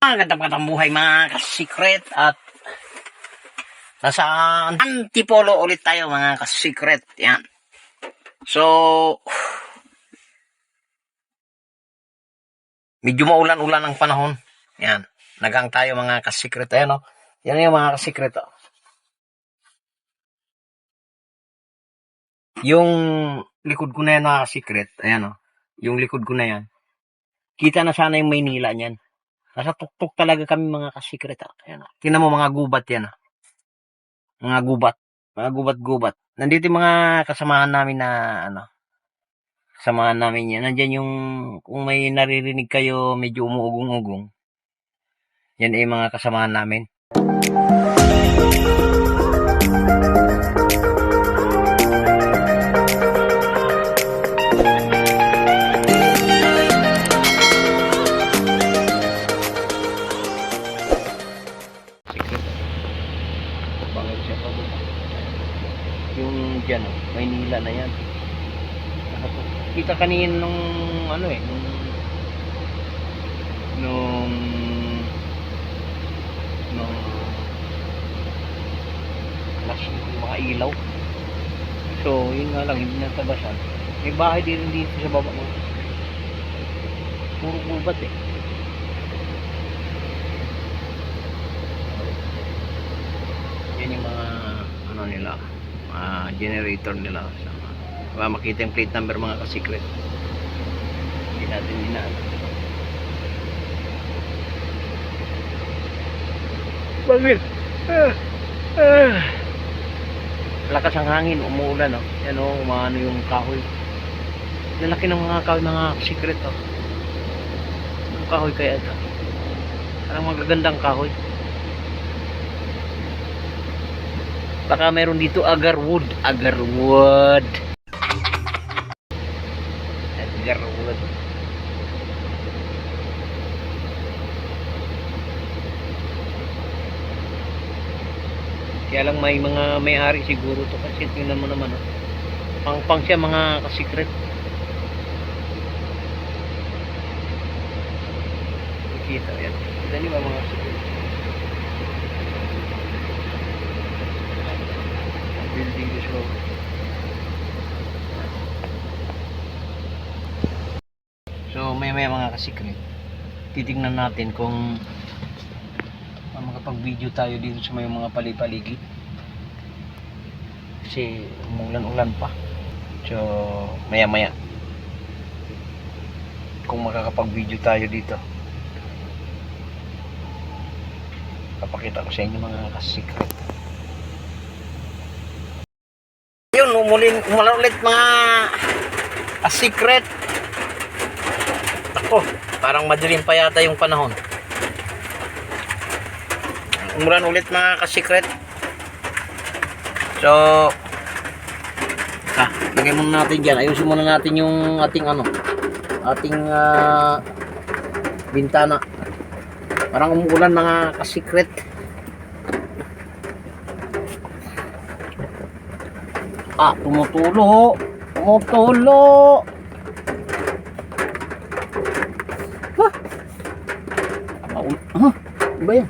Magandang buhay mga ka-secret at nasa Antipolo ulit tayo mga ka-secret. Yan. So, medyo maulan-ulan ang panahon. Yan. Nagang tayo mga ka-secret. Ayan o. Yan yung mga ka-secret o. Yung likod ko na yan mga ka-secret. Ayan o. Yung likod ko na yan. Kita na sana yung Maynila niyan. Nasa tuktok talaga kami mga ka-secret. Ayan. Tingnan mo mga gubat yan. Mga gubat. Mga gubat-gubat. Nandito yung mga kasamahan namin na kasamahan namin yan. Nandyan yung kung may naririnig kayo medyo umuugong-ugong. Yan ay mga kasamahan namin. Yung dyan, Maynila na yan. Kita kanina nung flash yung mga ilaw. So, yun nga lang, hindi natabasan. May bahay din dito sa baba mo. Puro gubat eh. Yan yung mga nila, generator nila. Makita yung plate number mga ka-secret. Hindi natin dinaan. Bakit? Lakas ang hangin, umuulan oh. Yan oh, umano yung kahoy. Lalaki ng mga kahoy mga secret oh. Yung kahoy kaya ito. Parang magagandang kahoy. Baka meron dito agarwood. Agarwood. Kaya lang may mga may-ari siguro to kasi tingnan mo naman oh. Pang siya mga ka-secret. Kita yan. Kita niyo ba mga secret? Building this road. So may mga ka-secret. Titingnan natin kung makapag-video tayo dito sa may mga palipaligid. Kasi umulan-ulan pa. So maya-maya kung makakapag-video tayo dito, papakita ko sa inyo mga ka-secret. Yun, umulan ulit mga ka-secret. Ako, parang madilim pa yata yung panahon. Umulan ulit mga ka-secret. So, lagay muna natin dyan. Ayusin muna natin yung ating ating bintana. Parang umuulan mga ka-secret. Tumutulo. Tumutulo. Ano ba yan?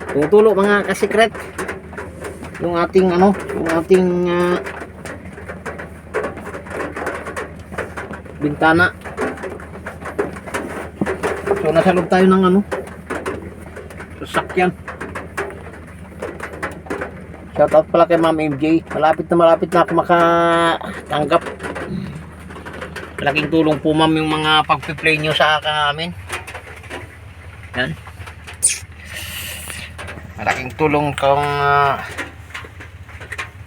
Tumutulo mga ka-secret. Yung ating bintana. So nasa loob tayo ng sasakyan. Shoutout pala kay Ma'am MJ. Malapit na ako makatanggap. Malaking tulong po ma'am yung mga pagpi-play nyo sa amin. Yan. Malaking tulong kung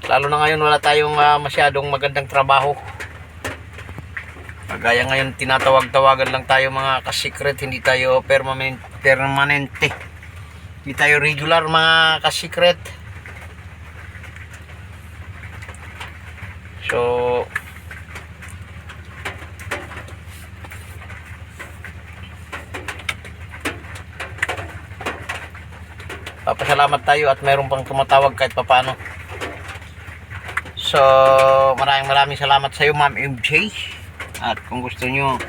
lalo na ngayon wala tayong masyadong magandang trabaho. Kagaya ngayon tinatawag-tawagan lang tayo mga ka-secret, hindi tayo permanente. Hindi tayo regular mga ka-secret. So papasalamat tayo at mayroon pang tumatawag kahit papano. So, maraming salamat sa iyo, Ma'am MJ. At kung gusto nyo,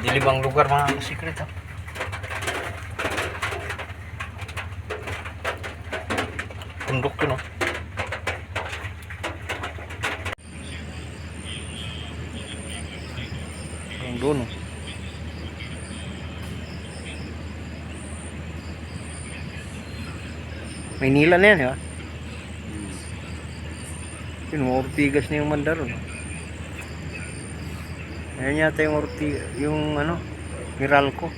dilibang lugar mga kasikret. Bundok yun, oh. Ang doon, oh. Maynila na yan, di ba? Yun, Ortigas na yung mandar, oh. Ayan yata yung yung ano, Meralco.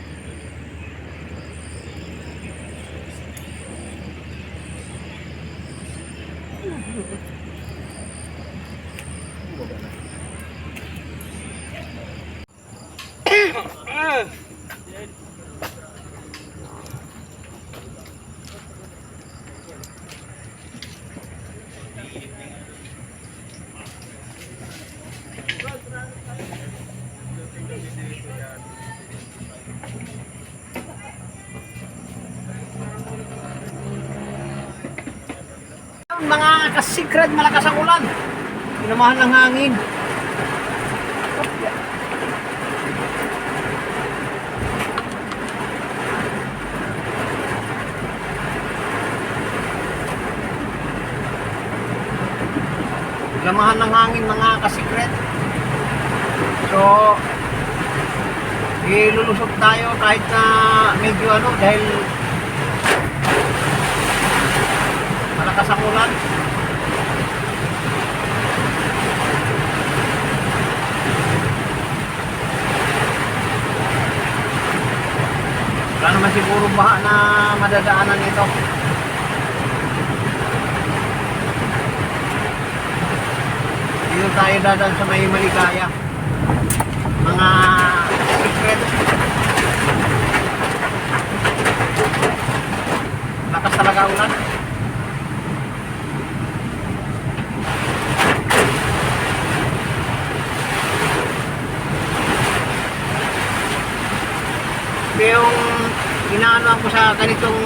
Mga kasikret, malakas ang ulan. Pinamahan ng hangin. Pinamahan ng hangin mga kasikret. So, ilulusot tayo kahit na medyo ano dahil malakas ang ulan. Wala naman siguro baha na madadaanan ito. Dito tayo dadaan sa may Maligaya. Mga secret. Lakas talaga ulan. Yung inaano ko sa ganitong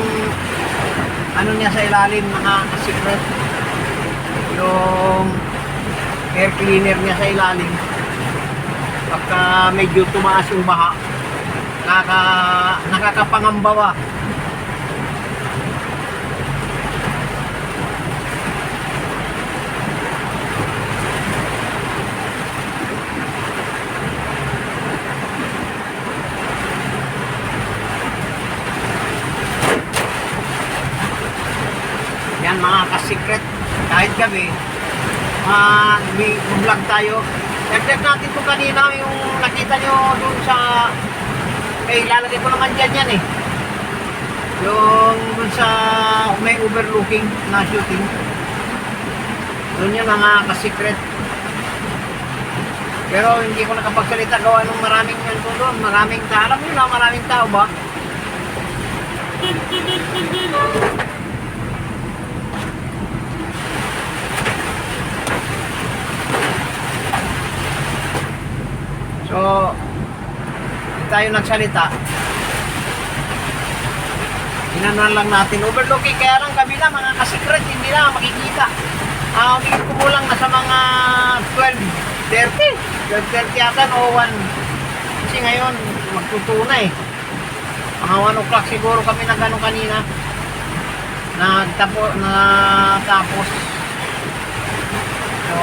ano niya sa ilalim mga secret, yung air cleaner niya sa ilalim, pagka medyo tumaas yung baha nakakapangambawa. Mga kasikret, kahit gabi vlog tayo. Nag-vlog natin ito kanina, yung nakita nyo dun sa ilalagay ko naman dyan yan eh, yung dun sa may overlooking na shooting dun yan mga kasikret. Pero hindi ko nakapagsalita gawa nung maraming yan doon, maraming tao. Alam nyo na maraming tao ba? So, hindi tayo nagsalita. Inanuan lang natin. Overlooking, kaya lang gabi na mga kasikret, hindi na makikita. Hindi kumulang na sa mga 12:30. 12:30 yata o 1. Kasi ngayon, magtutuna eh. Mga 1 o'clock siguro kami nagano kanina. Natapos. So,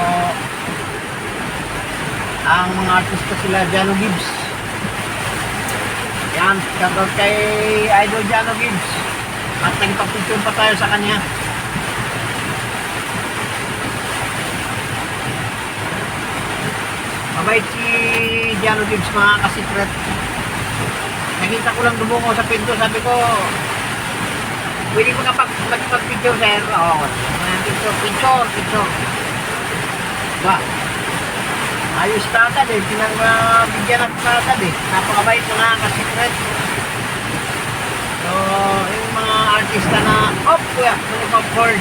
ang mga artista sila Jano Gibbs. Yan, shoutout kay Idol Jano Gibbs. At nagpapicture pa tayo sa kanya. Mabait si Jano Gibbs mga kasikret. Nakita ko lang dumungo sa pinto, sabi ko, pwede ko magpag-picture sir. Oo, picture. Ba? Ayos na agad eh, bigyan ako na agad eh. Napakabait mga kasikret. So, yung mga artista na, kuya, mga popcorn.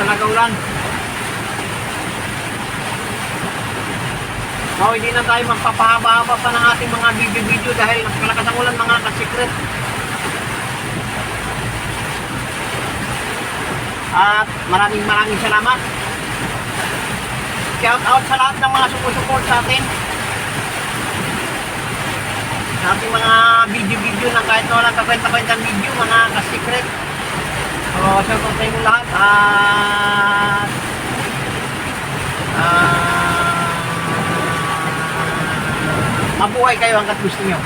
talaga ulan. So, hindi na tayo magpapahaba-haba pa ng ating mga video-video dahil napakalakas ang ulan mga ka-secret. At maraming salamat. Shout out sa lahat ng mga sumusuport sa atin. Sa ating mga video-video na kahit na walang kakwenta-kwentang video, mga ka-secret. So, shout out sa inyo lahat. Mabuhay kayo hanggat gusto nyo.